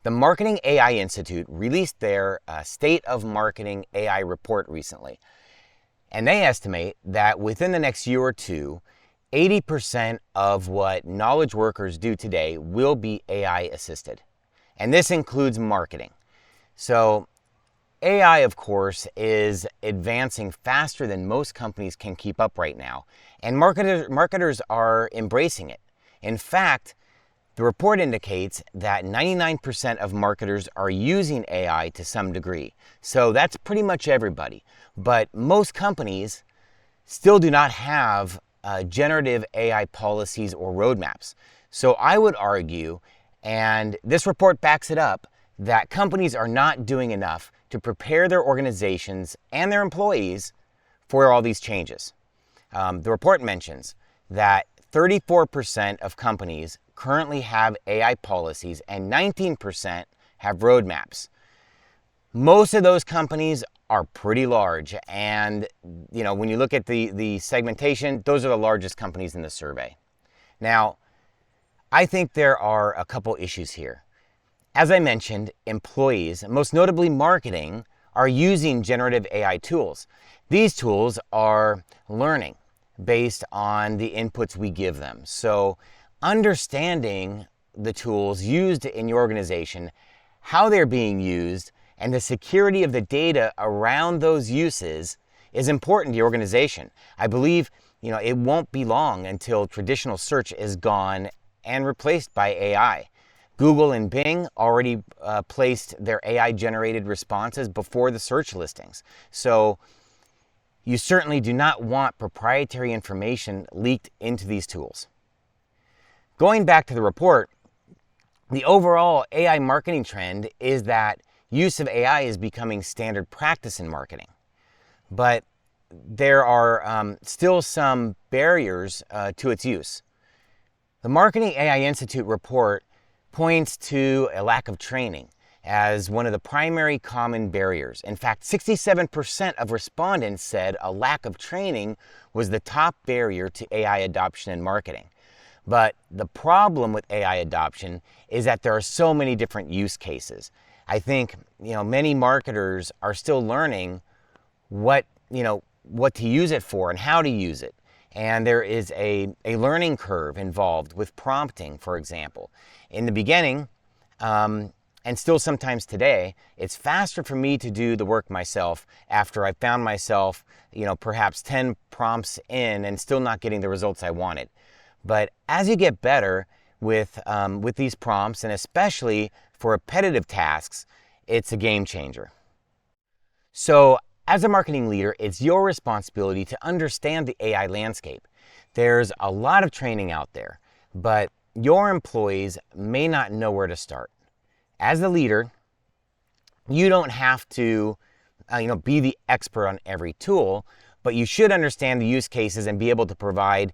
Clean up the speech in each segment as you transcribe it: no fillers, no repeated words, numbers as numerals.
The Marketing AI Institute released their State of Marketing AI report recently. And they estimate that within the next year or two, 80% of what knowledge workers do today will be AI assisted. And this includes marketing. So AI, of course, is advancing faster than most companies can keep up right now. And marketers are embracing it. In fact, the report indicates that 99% of marketers are using AI to some degree. So that's pretty much everybody. But most companies still do not have generative AI policies or roadmaps. So I would argue, and this report backs it up, that companies are not doing enough to prepare their organizations and their employees for all these changes. The report mentions that 34% of companies currently have AI policies and 19% have roadmaps. Most of those companies are pretty large, and when you look at the segmentation, those are the largest companies in the survey. Now, I think there are a couple issues here. As I mentioned, employees, most notably marketing, are using generative AI tools. These tools are learning based on the inputs we give them. So understanding the tools used in your organization, how they're being used, and the security of the data around those uses is important to your organization. I believe it won't be long until traditional search is gone and replaced by AI. Google and Bing already placed their AI-generated responses before the search listings. So you certainly do not want proprietary information leaked into these tools. Going back to the report, the overall AI marketing trend is that use of AI is becoming standard practice in marketing. But there are still some barriers to its use. The Marketing AI Institute report points to a lack of training as one of the primary common barriers. In fact, 67% of respondents said a lack of training was the top barrier to AI adoption in marketing. But the problem with AI adoption is that there are so many different use cases. I think many marketers are still learning what to use it for and how to use it. And there is a learning curve involved with prompting, for example. In the beginning, and still sometimes today, it's faster for me to do the work myself after I found myself, perhaps 10 prompts in and still not getting the results I wanted. But as you get better with these prompts, and especially for repetitive tasks, it's a game changer. So as a marketing leader, it's your responsibility to understand the AI landscape. There's a lot of training out there, but your employees may not know where to start. As a leader, you don't have to be the expert on every tool, but you should understand the use cases and be able to provide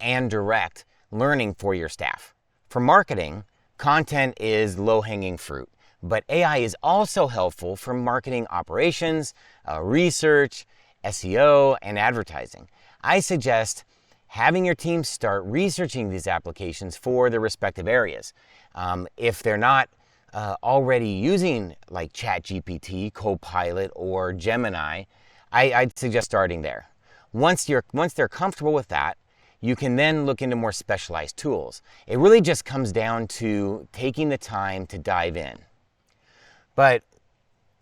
and direct learning for your staff. For marketing, content is low-hanging fruit, but AI is also helpful for marketing operations, research, SEO, and advertising. I suggest having your team start researching these applications for their respective areas. If they're not already using like ChatGPT, Copilot, or Gemini, I'd suggest starting there. Once they're comfortable with that, you can then look into more specialized tools. It really just comes down to taking the time to dive in. But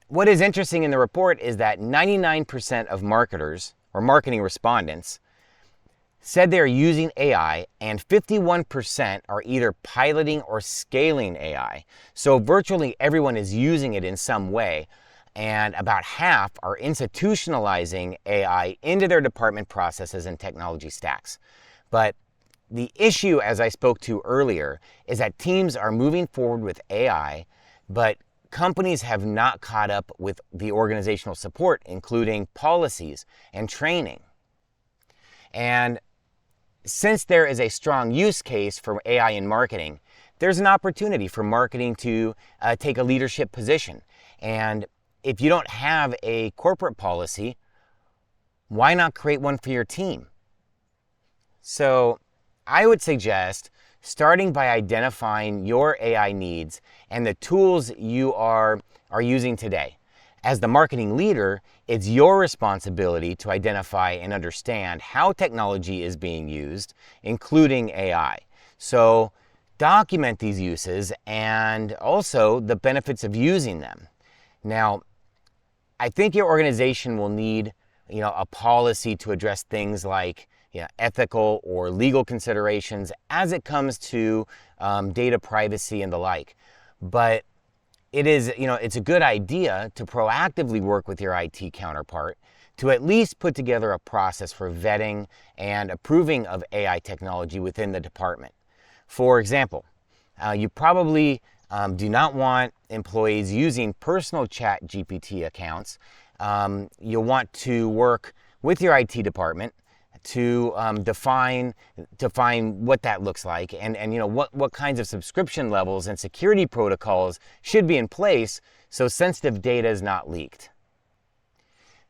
what is interesting in the report is that 99% of marketers or marketing respondents said they're using AI, and 51% are either piloting or scaling AI. So virtually everyone is using it in some way, and about half are institutionalizing AI into their department processes and technology stacks. But the issue, as I spoke to earlier, is that teams are moving forward with AI, but companies have not caught up with the organizational support, including policies and training. And since there is a strong use case for AI in marketing, there's an opportunity for marketing to take a leadership position. And if you don't have a corporate policy, why not create one for your team? So I would suggest starting by identifying your AI needs and the tools you are using today. As the marketing leader, it's your responsibility to identify and understand how technology is being used, including AI. So document these uses and also the benefits of using them. Now, I think your organization will need, a policy to address things like ethical or legal considerations as it comes to data privacy and the like. But it's a good idea to proactively work with your IT counterpart to at least put together a process for vetting and approving of AI technology within the department. For example, you probably do not want employees using personal ChatGPT accounts. You'll want to work with your IT department to define what that looks like and what kinds of subscription levels and security protocols should be in place so sensitive data is not leaked.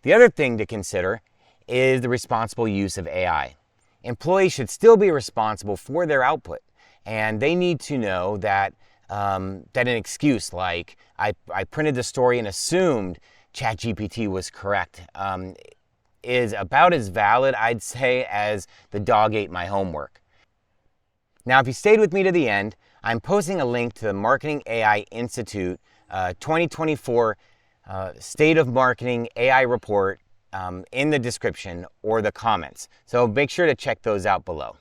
The other thing to consider is the responsible use of AI. Employees should still be responsible for their output, and they need to know that an excuse like I printed the story and assumed ChatGPT was correct is about as valid, I'd say, as the dog ate my homework. Now, if you stayed with me to the end, I'm posting a link to the Marketing AI Institute 2024 State of Marketing AI report in the description or the comments. So make sure to check those out below.